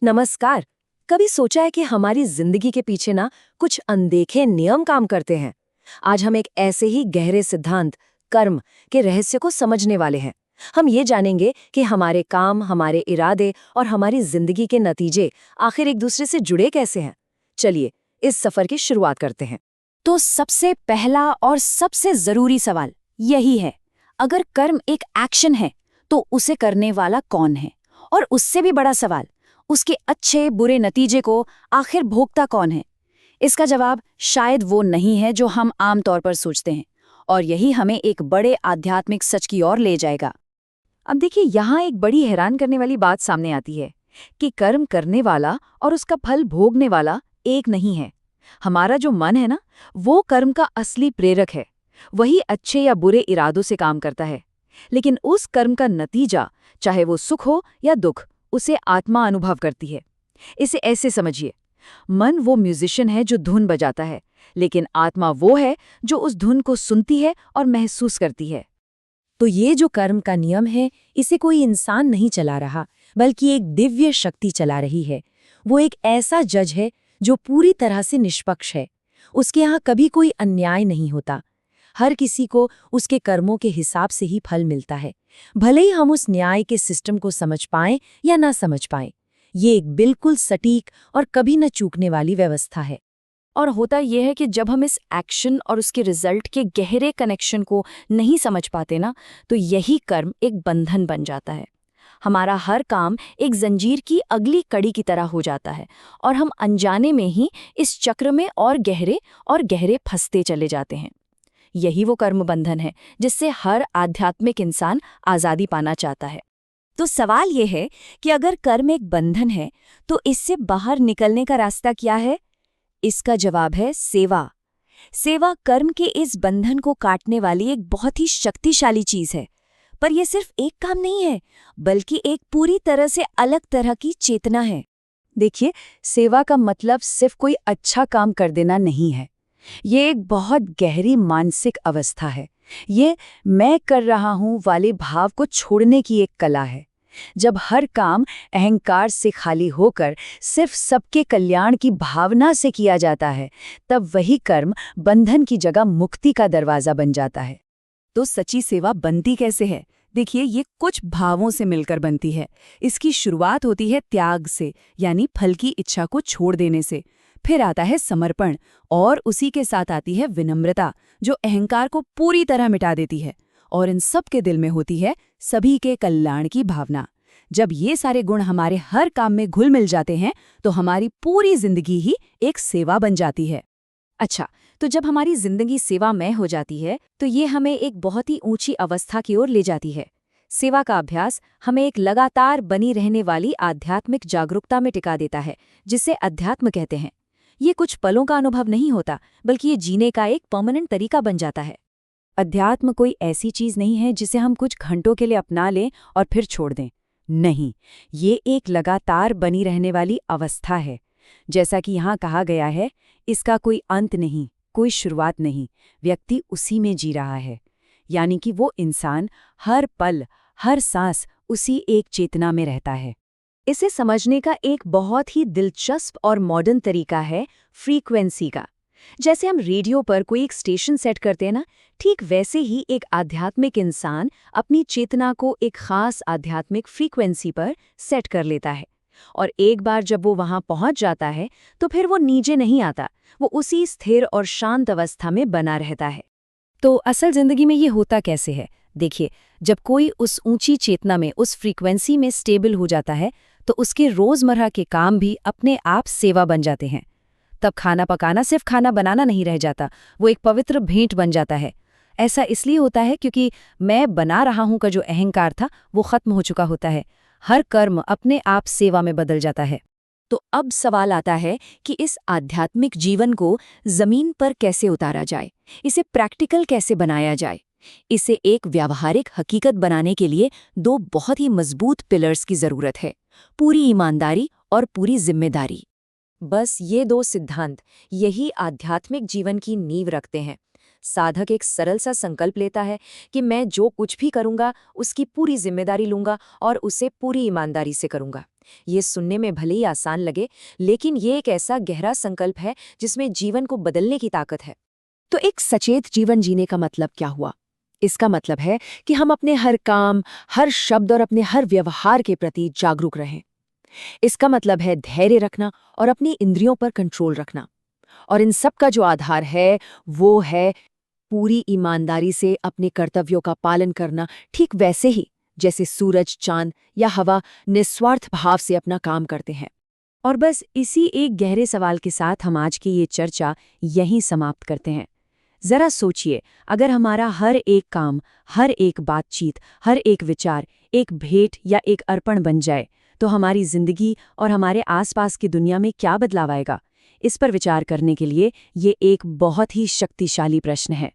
नमस्कार। कभी सोचा है कि हमारी जिंदगी के पीछे ना कुछ अनदेखे नियम काम करते हैं। आज हम एक ऐसे ही गहरे सिद्धांत कर्म के रहस्य को समझने वाले हैं। हम ये जानेंगे कि हमारे काम, हमारे इरादे और हमारी जिंदगी के नतीजे आखिर एक दूसरे से जुड़े कैसे हैं। चलिए इस सफर की शुरुआत करते हैं। तो सबसे पहला और सबसे जरूरी सवाल यही है, अगर कर्म एक एक्शन है तो उसे करने वाला कौन है? और उससे भी बड़ा सवाल, उसके अच्छे बुरे नतीजे को आखिर भोगता कौन है? इसका जवाब शायद वो नहीं है जो हम आम तौर पर सोचते हैं, और यही हमें एक बड़े आध्यात्मिक सच की ओर ले जाएगा। अब देखिए, यहाँ एक बड़ी हैरान करने वाली बात सामने आती है कि कर्म करने वाला और उसका फल भोगने वाला एक नहीं है। हमारा जो मन है ना, वो कर्म का असली प्रेरक है। वही अच्छे या बुरे इरादों से काम करता है। लेकिन उस कर्म का नतीजा, चाहे वो सुख हो या दुख, उसे आत्मा अनुभव करती है। इसे ऐसे समझिए, मन वो म्यूजिशियन है जो धुन बजाता है, लेकिन आत्मा वो है जो उस धुन को सुनती है और महसूस करती है। तो ये जो कर्म का नियम है, इसे कोई इंसान नहीं चला रहा, बल्कि एक दिव्य शक्ति चला रही है। वो एक ऐसा जज है जो पूरी तरह से निष्पक्ष है। उसके यहाँ कभी कोई अन्याय नहीं होता। हर किसी को उसके कर्मों के हिसाब से ही फल मिलता है, भले ही हम उस न्याय के सिस्टम को समझ पाएं या ना समझ पाएं। ये एक बिल्कुल सटीक और कभी न चूकने वाली व्यवस्था है। और होता यह है कि जब हम इस एक्शन और उसके रिजल्ट के गहरे कनेक्शन को नहीं समझ पाते ना, तो यही कर्म एक बंधन बन जाता है। हमारा हर काम एक जंजीर की अगली कड़ी की तरह हो जाता है, और हम अनजाने में ही इस चक्र में और गहरे फंसते चले जाते हैं। यही वो कर्म बंधन है जिससे हर आध्यात्मिक इंसान आज़ादी पाना चाहता है। तो सवाल ये है कि अगर कर्म एक बंधन है, तो इससे बाहर निकलने का रास्ता क्या है? इसका जवाब है सेवा। सेवा कर्म के इस बंधन को काटने वाली एक बहुत ही शक्तिशाली चीज है। पर यह सिर्फ एक काम नहीं है, बल्कि एक पूरी तरह से अलग तरह की चेतना है। देखिए, सेवा का मतलब सिर्फ कोई अच्छा काम कर देना नहीं है। ये एक बहुत गहरी मानसिक अवस्था है। ये मैं कर रहा हूँ वाले भाव को छोड़ने की एक कला है। जब हर काम अहंकार से खाली होकर सिर्फ सबके कल्याण की भावना से किया जाता है, तब वही कर्म बंधन की जगह मुक्ति का दरवाजा बन जाता है। तो सच्ची सेवा बनती कैसे है? देखिए, ये कुछ भावों से मिलकर बनती है। इसकी शुरुआत होती है त्याग से, यानी फल की इच्छा को छोड़ देने से। फिर आता है समर्पण, और उसी के साथ आती है विनम्रता, जो अहंकार को पूरी तरह मिटा देती है। और इन सब के दिल में होती है सभी के कल्याण की भावना। जब ये सारे गुण हमारे हर काम में घुल मिल जाते हैं, तो हमारी पूरी जिंदगी ही एक सेवा बन जाती है। अच्छा, तो जब हमारी जिंदगी सेवामय हो जाती है, तो ये हमें एक बहुत ही ऊंची अवस्था की ओर ले जाती है। सेवा का अभ्यास हमें एक लगातार बनी रहने वाली आध्यात्मिक जागरूकता में टिका देता है, जिसे अध्यात्म कहते हैं। ये कुछ पलों का अनुभव नहीं होता, बल्कि ये जीने का एक परमानेंट तरीका बन जाता है। अध्यात्म कोई ऐसी चीज नहीं है जिसे हम कुछ घंटों के लिए अपना लें और फिर छोड़ दें। नहीं, ये एक लगातार बनी रहने वाली अवस्था है। जैसा कि यहाँ कहा गया है, इसका कोई अंत नहीं, कोई शुरुआत नहीं, व्यक्ति उसी में जी रहा है। यानी कि वो इंसान हर पल, हर सांस उसी एक चेतना में रहता है। इसे समझने का एक बहुत ही दिलचस्प और मॉडर्न तरीका है फ्रीक्वेंसी का। जैसे हम रेडियो पर कोई एक स्टेशन सेट करते हैं ना, ठीक वैसे ही एक आध्यात्मिक इंसान अपनी चेतना को एक खास आध्यात्मिक फ्रीक्वेंसी पर सेट कर लेता है। और एक बार जब वो वहां पहुंच जाता है, तो फिर वो नीचे नहीं आता, वो उसी स्थिर और शांत अवस्था में बना रहता है। तो असल जिंदगी में ये होता कैसे है? देखिए, जब कोई उस ऊंची चेतना में, उस फ्रीक्वेंसी में स्टेबल हो जाता है, तो उसके रोजमर्रा के काम भी अपने आप सेवा बन जाते हैं। तब खाना पकाना सिर्फ खाना बनाना नहीं रह जाता, वो एक पवित्र भेंट बन जाता है। ऐसा इसलिए होता है क्योंकि मैं बना रहा हूं का जो अहंकार था, वो खत्म हो चुका होता है। हर कर्म अपने आप सेवा में बदल जाता है। तो अब सवाल आता है कि इस आध्यात्मिक जीवन को जमीन पर कैसे उतारा जाए, इसे प्रैक्टिकल कैसे बनाया जाए। इसे एक व्यावहारिक हकीकत बनाने के लिए दो बहुत ही मजबूत पिलर्स की जरूरत है, पूरी ईमानदारी और पूरी जिम्मेदारी। बस ये दो सिद्धांत यही आध्यात्मिक जीवन की नींव रखते हैं। साधक एक सरल सा संकल्प लेता है कि मैं जो कुछ भी करूंगा उसकी पूरी जिम्मेदारी लूंगा और उसे पूरी ईमानदारी से करूंगा। ये सुनने में भले ही आसान लगे, लेकिन ये एक ऐसा गहरा संकल्प है जिसमें जीवन को बदलने की ताकत है। तो एक सचेत जीवन जीने का मतलब क्या हुआ? इसका मतलब है कि हम अपने हर काम, हर शब्द और अपने हर व्यवहार के प्रति जागरूक रहें। इसका मतलब है धैर्य रखना और अपनी इंद्रियों पर कंट्रोल रखना। और इन सब का जो आधार है वो है पूरी ईमानदारी से अपने कर्तव्यों का पालन करना, ठीक वैसे ही जैसे सूरज, चांद या हवा निस्वार्थ भाव से अपना काम करते हैं। और बस इसी एक गहरे सवाल के साथ हम आज की ये चर्चा यहीं समाप्त करते हैं। जरा सोचिए, अगर हमारा हर एक काम, हर एक बातचीत, हर एक विचार एक भेंट या एक अर्पण बन जाए, तो हमारी जिंदगी और हमारे आसपास की दुनिया में क्या बदलाव आएगा? इस पर विचार करने के लिए ये एक बहुत ही शक्तिशाली प्रश्न है।